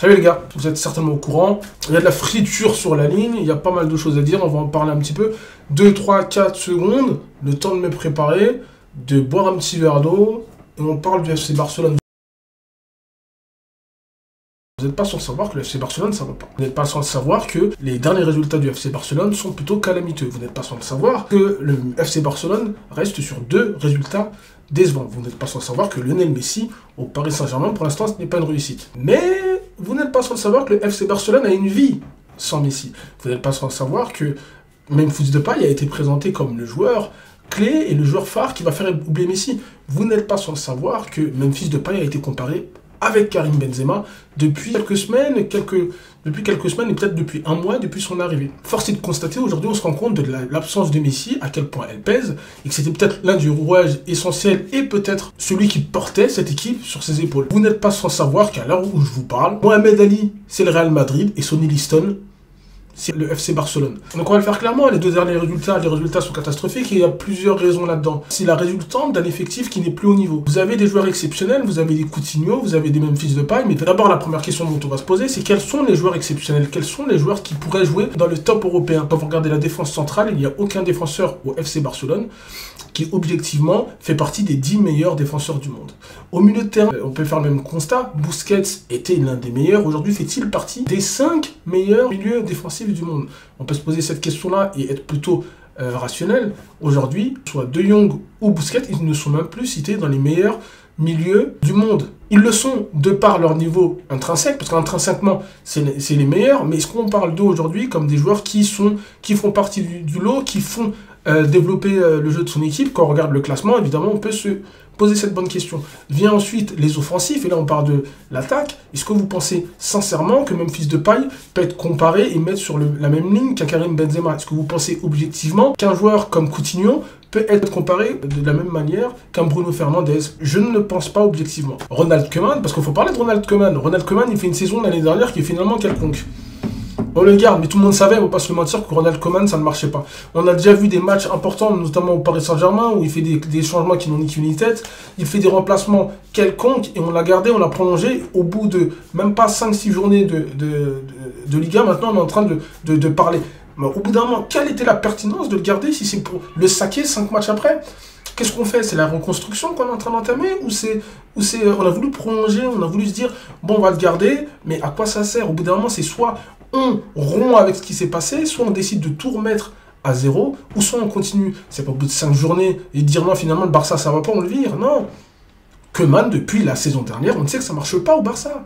Salut les gars, vous êtes certainement au courant, il y a de la friture sur la ligne, il y a pas mal de choses à dire, on va en parler un petit peu. 2, 3, 4 secondes, le temps de me préparer, de boire un petit verre d'eau, et on parle du FC Barcelone. Vous n'êtes pas sans savoir que le FC Barcelone, ça va pas. Vous n'êtes pas sans savoir que les derniers résultats du FC Barcelone sont plutôt calamiteux. Vous n'êtes pas sans savoir que le FC Barcelone reste sur 2 résultats décevants. Vous n'êtes pas sans savoir que Lionel Messi, au Paris Saint-Germain, pour l'instant, ce n'est pas une réussite. Mais vous n'êtes pas sans savoir que le FC Barcelone a une vie sans Messi. Vous n'êtes pas sans savoir que Memphis Depay a été présenté comme le joueur clé et le joueur phare qui va faire oublier Messi. Vous n'êtes pas sans savoir que Memphis Depay a été comparé avec Karim Benzema depuis quelques semaines et peut-être depuis un mois depuis son arrivée. Force est de constater, aujourd'hui on se rend compte de l'absence de Messi, à quel point elle pèse, et que c'était peut-être l'un des rouages essentiels et peut-être celui qui portait cette équipe sur ses épaules. Vous n'êtes pas sans savoir qu'à l'heure où je vous parle, Mohamed Ali c'est le Real Madrid et Sonny Liston c'est le FC Barcelone. Donc on va le faire clairement, les 2 derniers résultats, les résultats sont catastrophiques et il y a plusieurs raisons là-dedans. C'est la résultante d'un effectif qui n'est plus au niveau. Vous avez des joueurs exceptionnels, vous avez des Coutinho, vous avez des Memphis Depay, mais d'abord la première question dont on va se poser, c'est quels sont les joueurs exceptionnels, quels sont les joueurs qui pourraient jouer dans le top européen. Quand vous regardez la défense centrale, il n'y a aucun défenseur au FC Barcelone qui objectivement fait partie des 10 meilleurs défenseurs du monde. Au milieu de terrain, on peut faire le même constat, Busquets était l'un des meilleurs, aujourd'hui fait-il partie des 5 meilleurs milieux défensifs du monde? On peut se poser cette question-là et être plutôt rationnel. Aujourd'hui, soit De Jong ou Busquets, ils ne sont même plus cités dans les meilleurs milieux du monde. Ils le sont de par leur niveau intrinsèque, parce qu'intrinsèquement, c'est les meilleurs, mais est-ce qu'on parle d'eux aujourd'hui comme des joueurs qui font partie du lot, qui font développer le jeu de son équipe? Quand on regarde le classement, évidemment, on peut se poser cette bonne question. Vient ensuite les offensifs, et là on parle de l'attaque. Est-ce que vous pensez sincèrement que Memphis Depay peut être comparé et mettre sur la même ligne qu'un Karim Benzema? Est-ce que vous pensez objectivement qu'un joueur comme Coutinho peut être comparé de la même manière qu'un Bruno Fernandes? Je ne pense pas objectivement. Ronald Koeman, parce qu'il faut parler de Ronald Koeman. Ronald Koeman, il fait une saison l'année dernière qui est finalement quelconque. On le garde, mais tout le monde savait, on ne va pas se le mentir, que Ronald Koeman, ça ne marchait pas. On a déjà vu des matchs importants, notamment au Paris Saint-Germain, où il fait des changements qui n'ont ni queue ni tête. Il fait des remplacements quelconques, et on l'a gardé, on l'a prolongé. Au bout de même pas 5-6 journées de Liga, maintenant on est en train de parler. Mais au bout d'un moment, quelle était la pertinence de le garder si c'est pour le saquer 5 matchs après? Qu'est-ce qu'on fait? C'est la reconstruction qu'on est en train d'entamer ou c'est on a voulu prolonger, on a voulu se dire bon on va le garder, mais à quoi ça sert? Au bout d'un moment, c'est soit on rompt avec ce qui s'est passé, soit on décide de tout remettre à zéro, ou soit on continue. C'est pas au bout de 5 journées et dire non finalement le Barça ça va pas, on le vire. Non. Koeman, depuis la saison dernière, on sait que ça marche pas au Barça.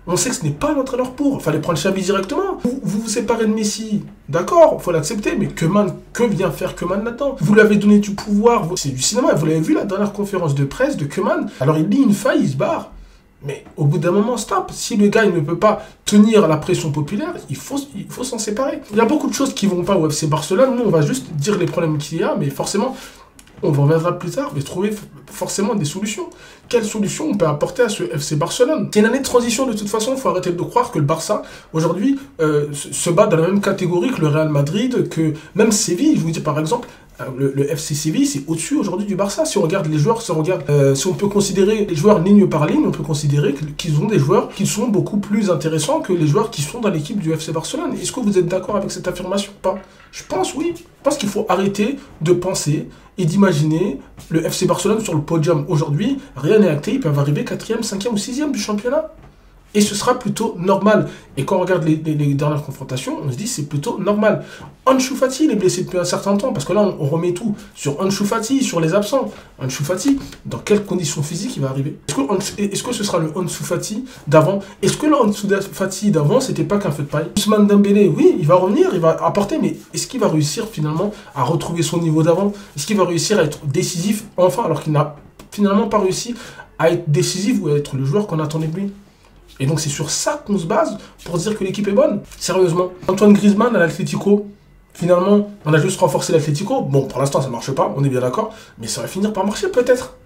On sait que ce n'est pas l'entraîneur pour. Il fallait prendre Xavi directement. Vous séparez de Messi, d'accord, il faut l'accepter, mais Koeman, que vient faire Koeman là-dedans? Vous lui avez donné du pouvoir, c'est du cinéma, vous l'avez vu la dernière conférence de presse de Koeman. Alors il lit une faille, il se barre. Mais au bout d'un moment, stop. Si le gars il ne peut pas tenir la pression populaire, il faut s'en séparer. Il y a beaucoup de choses qui ne vont pas au FC Barcelone. Nous, on va juste dire les problèmes qu'il y a, mais forcément, on en reviendra plus tard, mais trouver forcément des solutions. Quelles solutions on peut apporter à ce FC Barcelone? C'est une année de transition de toute façon, il faut arrêter de croire que le Barça, aujourd'hui, se bat dans la même catégorie que le Real Madrid, que même Séville. Je vous dis par exemple, le FC Séville, c'est au-dessus aujourd'hui du Barça. Si on regarde les joueurs, si on peut considérer les joueurs ligne par ligne, on peut considérer qu'ils ont des joueurs qui sont beaucoup plus intéressants que les joueurs qui sont dans l'équipe du FC Barcelone. Est-ce que vous êtes d'accord avec cette affirmation ou pas? Je pense oui. Je pense qu'il faut arrêter de penser et d'imaginer le FC Barcelone sur le podium aujourd'hui. Rien n'est acté, ils peuvent arriver 4e, 5e ou 6e du championnat. Et ce sera plutôt normal. Et quand on regarde les dernières confrontations, on se dit c'est plutôt normal. Ansu Fati, il est blessé depuis un certain temps, parce que là, on remet tout sur Ansu Fati, sur les absents. Ansu Fati, dans quelles conditions physiques il va arriver? Est-ce que ce sera le Ansu Fati d'avant? Est-ce que le Ansu Fati d'avant, c'était pas qu'un feu de paille? Ousmane Dembélé, oui, il va revenir, il va apporter, mais est-ce qu'il va réussir finalement à retrouver son niveau d'avant? Est-ce qu'il va réussir à être décisif enfin, alors qu'il n'a finalement pas réussi à être décisif ou à être le joueur qu'on attendait de lui? Et donc c'est sur ça qu'on se base pour dire que l'équipe est bonne. Sérieusement. Antoine Griezmann à l'Atlético, finalement, on a juste renforcé l'Atlético. Bon, pour l'instant ça ne marche pas, on est bien d'accord, mais ça va finir par marcher peut-être.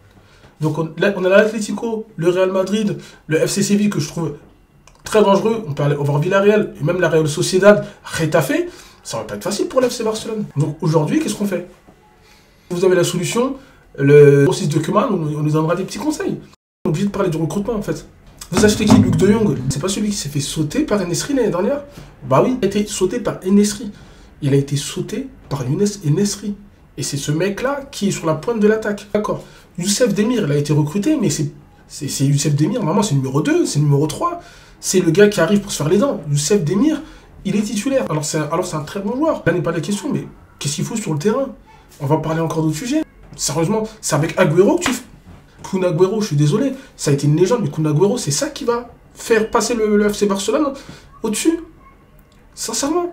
Donc on a l'Atlético, le Real Madrid, le FC Séville que je trouve très dangereux. On peut aller voir Villarreal, et même la Real Sociedad, Getafe. Ça va pas être facile pour l'FC Barcelone. Donc aujourd'hui, qu'est-ce qu'on fait? Vous avez la solution, le processus de Koeman, on nous donnera des petits conseils. On est obligé de parler du recrutement en fait. Vous achetez qui? Luc de Jong? C'est pas celui qui s'est fait sauter par Enesri l'année dernière? Bah oui, il a été sauté par Enesri. Il a été sauté par Younes Enesri. Et c'est ce mec-là qui est sur la pointe de l'attaque. D'accord. Youssef Demir, il a été recruté, mais c'est Youssef Demir, normalement c'est numéro 2, c'est numéro 3. C'est le gars qui arrive pour se faire les dents. Youssef Demir, il est titulaire. Alors c'est un très bon joueur. Là n'est pas la question, mais qu'est-ce qu'il faut sur le terrain? On va parler encore d'autres sujets. Sérieusement, c'est avec Agüero que tu fais. Kun Agüero, je suis désolé, ça a été une légende, mais Kun Agüero, c'est ça qui va faire passer le FC Barcelone au-dessus. Sincèrement.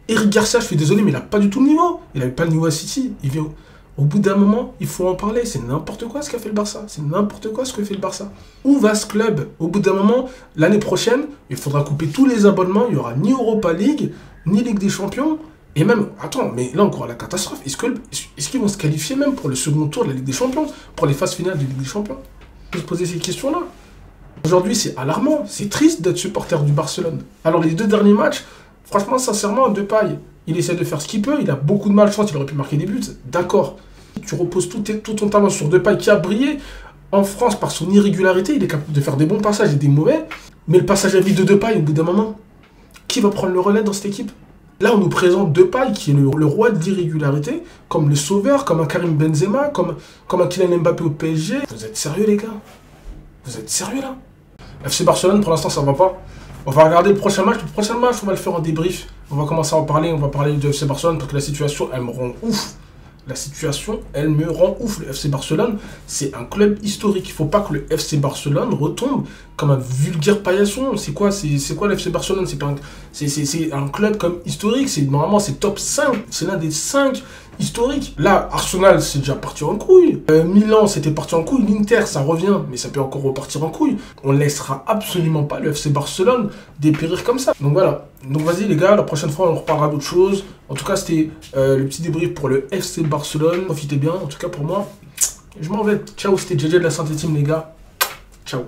Eric Garcia, je suis désolé, mais il n'a pas du tout le niveau. Il n'avait pas le niveau à City. Il vient... Au bout d'un moment, il faut en parler. C'est n'importe quoi ce qu'a fait le Barça. C'est n'importe quoi ce que fait le Barça. Où va ce club? Au bout d'un moment, l'année prochaine, il faudra couper tous les abonnements. Il n'y aura ni Europa League, ni Ligue des Champions. Et même, attends, mais là encore la catastrophe. Est-ce qu'ils vont se qualifier même pour le second tour de la Ligue des Champions? Pour les phases finales de Ligue des Champions? On peut se poser ces questions-là. Aujourd'hui, c'est alarmant. C'est triste d'être supporter du Barcelone. Alors, les 2 derniers matchs, franchement, sincèrement, Depay, il essaie de faire ce qu'il peut. Il a beaucoup de malchance. Il aurait pu marquer des buts. D'accord. Tu reposes tout ton talent sur Depay qui a brillé en France par son irrégularité. Il est capable de faire des bons passages et des mauvais. Mais le passage à vide de Depay, au bout d'un moment, qui va prendre le relais dans cette équipe? Là, on nous présente Depay, qui est le roi de l'irrégularité, comme le sauveur, comme un Karim Benzema, comme un Kylian Mbappé au PSG. Vous êtes sérieux, les gars? Vous êtes sérieux, là? FC Barcelone, pour l'instant, ça va pas. On va regarder le prochain match. Le prochain match, on va le faire en débrief. On va commencer à en parler. On va parler du FC Barcelone parce que la situation, elle me rend ouf. La situation, elle me rend ouf. Le FC Barcelone, c'est un club historique. Il ne faut pas que le FC Barcelone retombe comme un vulgaire paillasson. C'est quoi le FC Barcelone? C'est un club comme historique. Normalement, c'est top 5. C'est l'un des 5 historiques. Là, Arsenal, c'est déjà parti en couille. Milan, c'était parti en couille. L'Inter, ça revient, mais ça peut encore repartir en couille. On ne laissera absolument pas le FC Barcelone dépérir comme ça. Donc voilà. Donc vas-y les gars, la prochaine fois, on reparlera d'autres choses. En tout cas, c'était le petit débrief pour le FC Barcelone. Profitez bien. En tout cas, pour moi, je m'en vais. Ciao, c'était JJ de la Saint-Étienne, les gars. Ciao.